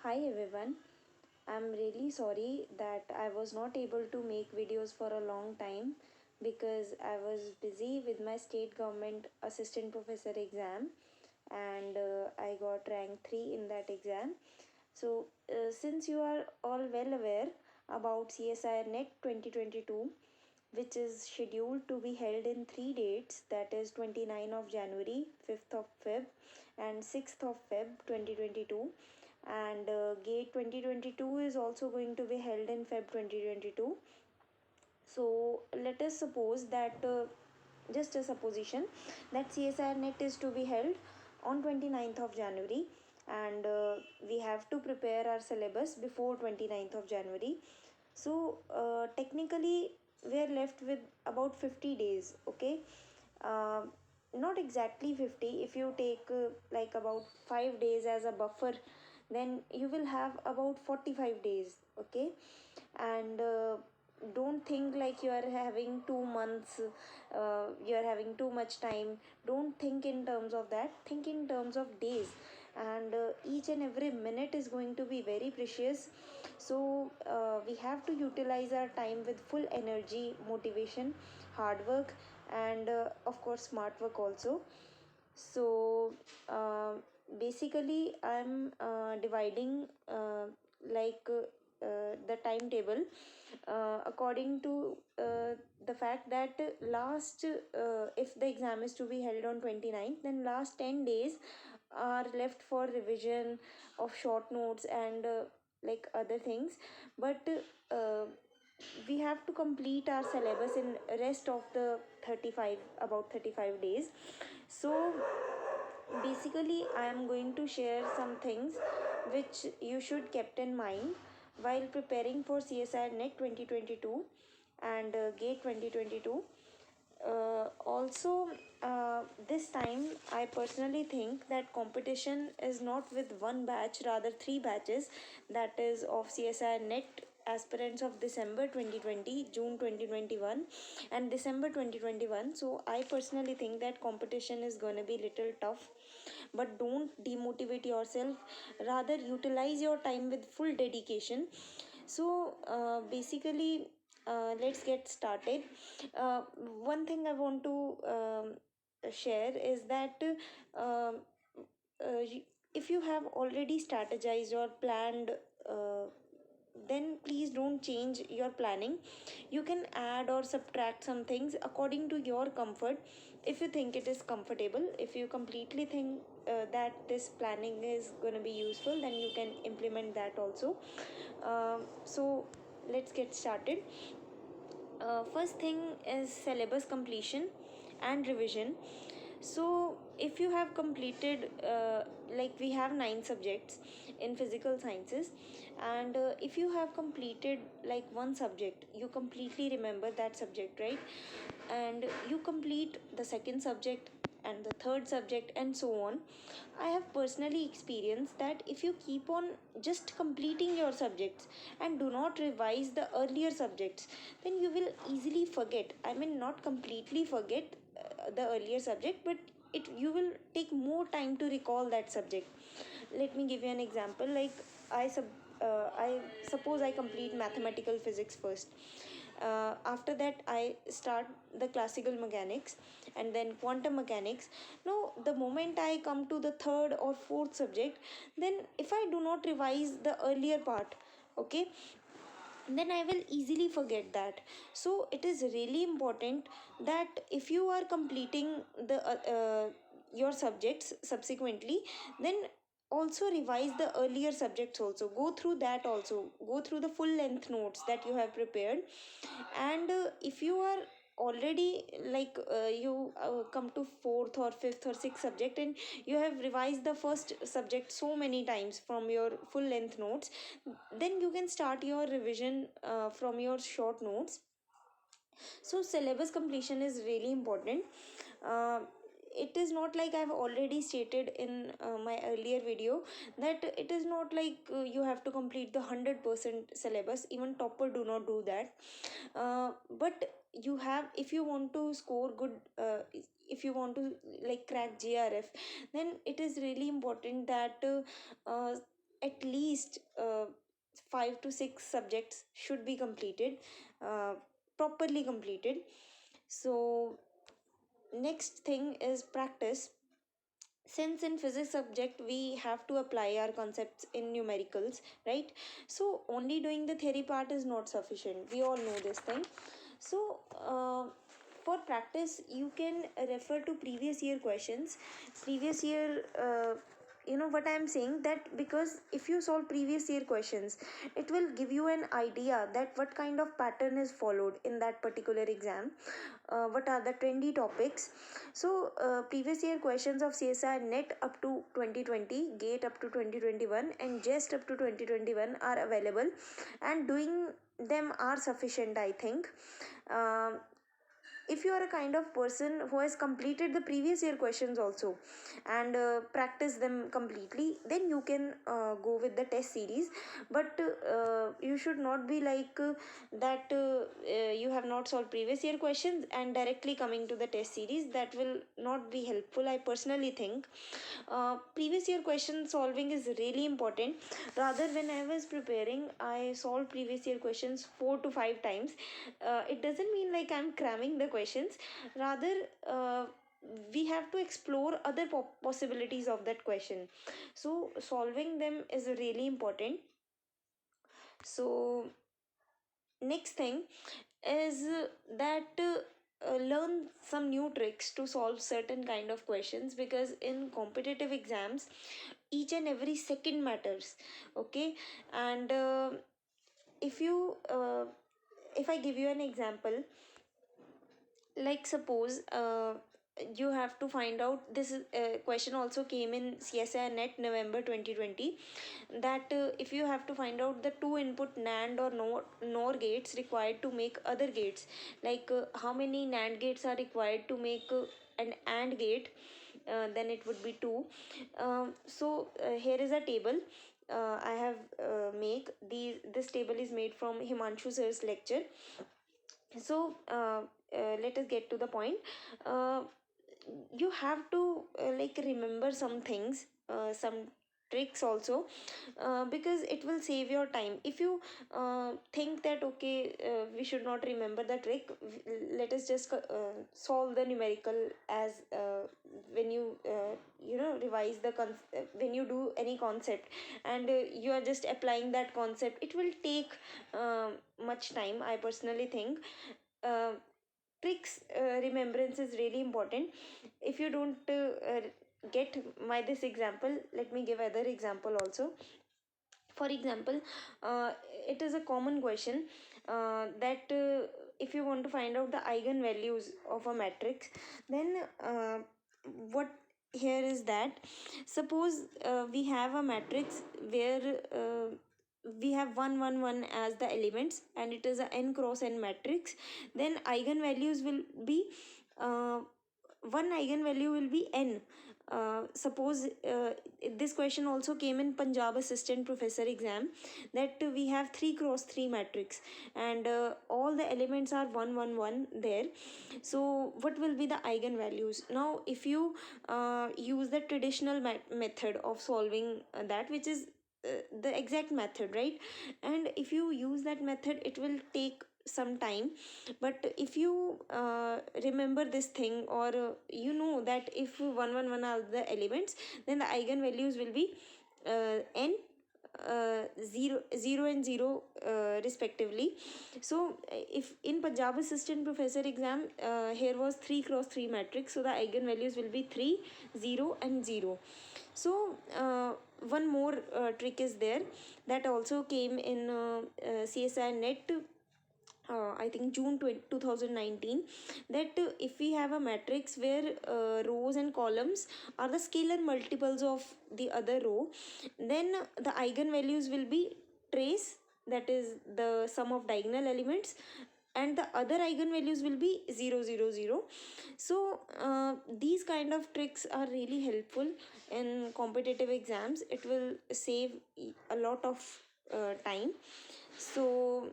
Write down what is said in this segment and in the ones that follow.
Hi everyone. I'm really sorry that I was not able to make videos for a long time because I was busy with my state government assistant professor exam and I got rank 3 in that exam. So, since you are all well aware about CSIR-NET 2022, which is scheduled to be held in three dates, that is 29th of January, 5th of Feb and 6th of Feb 2022, and gate 2022 is also going to be held in Feb 2022. So let us suppose that just a supposition that CSIR net is to be held on 29th of January, and we have to prepare our syllabus before 29th of January. So technically we are left with about 50 days. Okay, uh, not exactly 50. If you take like about 5 days as a buffer, then you will have about 45 days. Okay, and don't think like you are having 2 months, you are having too much time. Don't think in terms of that, think in terms of days, and each and every minute is going to be very precious. So we have to utilize our time with full energy, motivation, hard work, and of course smart work also. So uh, basically I'm dividing the timetable according to the fact that last if the exam is to be held on 29th, then last 10 days are left for revision of short notes and like other things. But we have to complete our syllabus in rest of the 35, about 35 days. So basically I am going to share some things which you should kept in mind while preparing for CSIR NET 2022 and GATE 2022. Also, this time I personally think that competition is not with one batch, rather three batches, that is of CSIR NET aspirants of December 2020, June 2021 and December 2021. So I personally think that competition is going to be little tough, but don't demotivate yourself, rather utilize your time with full dedication. So basically let's get started. uh, One thing I want to share is that um if you have already strategized or planned, uh, then please don't change your planning. You can add or subtract some things according to your comfort. If you think it is comfortable, if you completely think that this planning is going to be useful, then you can implement that also. So let's get started. First thing is syllabus completion and revision. So if you have completed like we have 9 subjects in physical sciences, and if you have completed like one subject, you completely remember that subject, right? And you complete the second subject and the third subject and so on. I have personally experienced that if you keep on just completing your subjects and do not revise the earlier subjects, then you will easily forget. I mean, not completely forget the earlier subject, but it you will take more time to recall that subject. Let me give you an example. Like I suppose I complete mathematical physics first. After that I start the classical mechanics and then quantum mechanics. Now the moment I come to the third or fourth subject, then if I do not revise the earlier part, okay, then I will easily forget that. So it is really important that if you are completing the your subjects subsequently, then also revise the earlier subjects, also go through that, also go through the full length notes that you have prepared. And if you are already like you come to fourth or fifth or sixth subject and you have revised the first subject so many times from your full length notes, then you can start your revision from your short notes. So syllabus completion is really important. uh, it is not like I've already stated in my earlier video that it is not like you have to complete the 100% syllabus. Even topper do not do that. But you have, if you want to score good, if you want to like crack JRF, then it is really important that at least 5 to 6 subjects should be completed, uh, properly completed. So next thing is practice. Since in physics subject we have to apply our concepts in numericals, right? So only doing the theory part is not sufficient, we all know this thing. So for practice you can refer to previous year questions. Previous year, you know what I am saying, that because if you solve previous year questions, it will give you an idea that what kind of pattern is followed in that particular exam, what are the trendy topics. So previous year questions of CSIR-NET up to 2020, GATE up to 2021, and JEST up to 2021 are available, and doing them are sufficient, I think. um, if you are a kind of person who has completed the previous year questions also and practice them completely, then you can go with the test series. But you should not be like that you have not solved previous year questions and directly coming to the test series. That will not be helpful, I personally think. Previous year question solving is really important. Rather, when I was preparing, I solved previous year questions 4 to 5 times. It doesn't mean like I'm cramming the questions. Rather, we have to explore other possibilities of that question. So solving them is really important. So next thing is that learn some new tricks to solve certain kind of questions, because in competitive exams each and every second matters. Okay. And if you if I give you an example, like suppose you have to find out, this is question also came in CSIR-NET November 2020, that if you have to find out the two input NAND or NOR gates required to make other gates, like how many NAND gates are required to make an AND gate, then it would be two. So here is a table I have make these. This table is made from Himanshu sir's lecture. So let us get to the point. uh, you have to like remember some things, some tricks also, because it will save your time. If you think that okay, we should not remember the trick, let us just solve the numerical as when you you know revise the when you do any concept and you are just applying that concept, it will take much time, I personally think. uh, Tricks remembrance is really important. If you don't get my this example, let me give other example also. For example, it is a common question that if you want to find out the eigenvalues of a matrix, then what here is that, suppose we have a matrix where we have 1 1 1 as the elements and it is a n cross n matrix, then eigenvalues will be uh, one eigenvalue will be n. Suppose this question also came in Punjab assistant professor exam, that we have 3 cross 3 matrix and all the elements are 1 1 1 there. So what will be the eigenvalues? Now if you use the traditional method of solving that, which is the exact method, right? And if you use that method, it will take some time. But if you remember this thing, or you know that if 1 1 1 are the elements, then the eigenvalues will be n 0 and 0 respectively. So if in Punjab assistant professor exam here was 3 cross 3 matrix, so the eigenvalues will be 3 0 and 0. So one more trick is there that also came in CSIR-NET, I think June 2019, that if we have a matrix where rows and columns are the scalar multiples of the other row, then the eigenvalues will be trace, that is the sum of diagonal elements, and the other eigenvalues will be 0 0 0. So these kind of tricks are really helpful in competitive exams. It will save a lot of time. So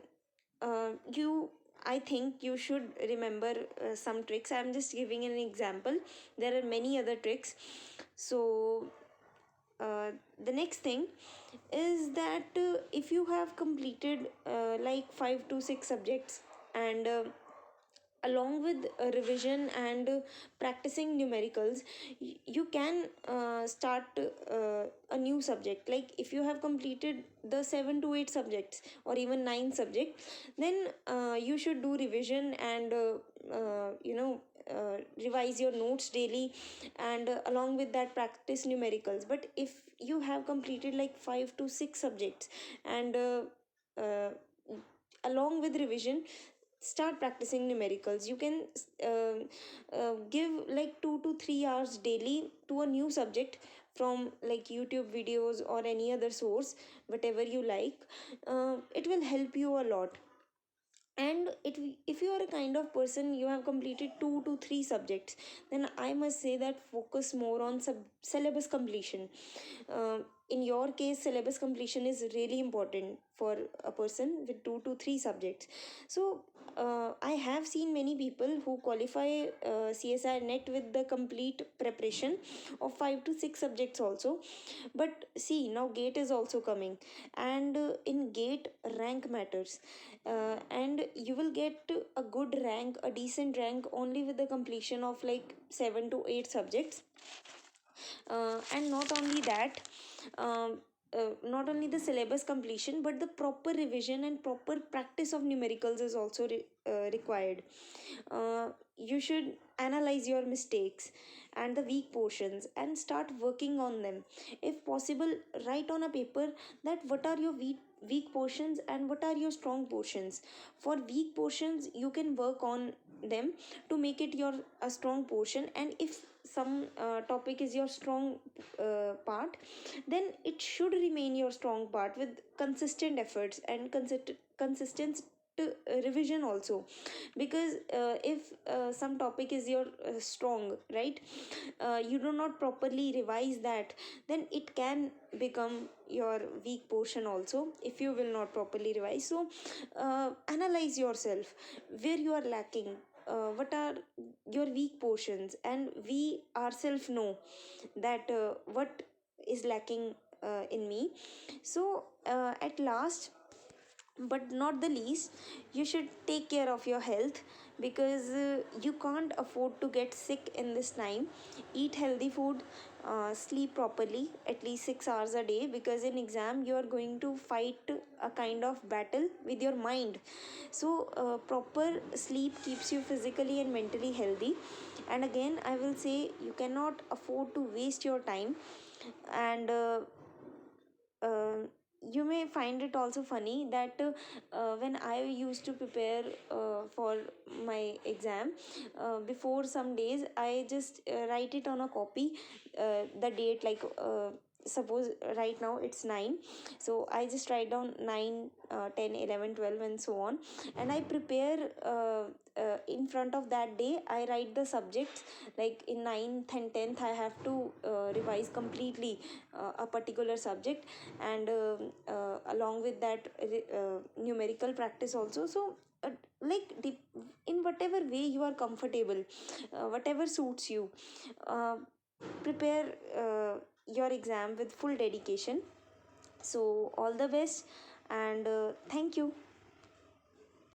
you, I think you should remember some tricks. I'm just giving an example, there are many other tricks. So the next thing is that if you have completed like 5 to 6 subjects, and along with revision and practicing numericals, you can start a new subject. Like if you have completed the 7 to 8 subjects or even 9 subjects, then you should do revision and revise your notes daily, and along with that practice numericals. But if you have completed like 5 to 6 subjects, and uh, along with revision, start practicing numericals. You can give like 2 to 3 hours daily to a new subject from like YouTube videos or any other source, whatever you like. It will help you a lot. And if you are a kind of person you have completed 2 to 3 subjects, then I must say that focus more on syllabus completion. In your case, syllabus completion is really important for a person with 2 to 3 subjects. So I have seen many people who qualify CSIR-NET with the complete preparation of 5 to 6 subjects also. But see, now GATE is also coming, and in GATE rank matters, and you will get a good rank, a decent rank, only with the completion of like 7 to 8 subjects. And not only that, not only the syllabus completion, but the proper revision and proper practice of numericals is also required. You should analyze your mistakes and the weak portions and start working on them. If possible, write on a paper that what are your weak portions and what are your strong portions. For weak portions you can work on them to make it your a strong portion, and if some topic is your strong part, then it should remain your strong part with consistent efforts and consistent revision also. Because if some topic is your strong, right, you do not properly revise that, then it can become your weak portion also if you will not properly revise. So analyze yourself where you are lacking, what are your weak portions, and we ourselves know that what is lacking in me. So at last but not the least, you should take care of your health, because you can't afford to get sick in this time. Eat healthy food, sleep properly at least 6 hours a day, because in exam you are going to fight a kind of battle with your mind. So proper sleep keeps you physically and mentally healthy. And again I will say, you cannot afford to waste your time. And uh, you may find it also funny that when I used to prepare for my exam, before some days I just write it on a copy, the date, like suppose right now it's 9, so I just write down 9, 10, 11, 12 and so on, and I prepare in front of that day. I write the subjects, like in 9th and 10th I have to revise completely a particular subject, and along with that numerical practice also. So like in whatever way you are comfortable, whatever suits you, uh, prepare your exam with full dedication. So all the best, and thank you.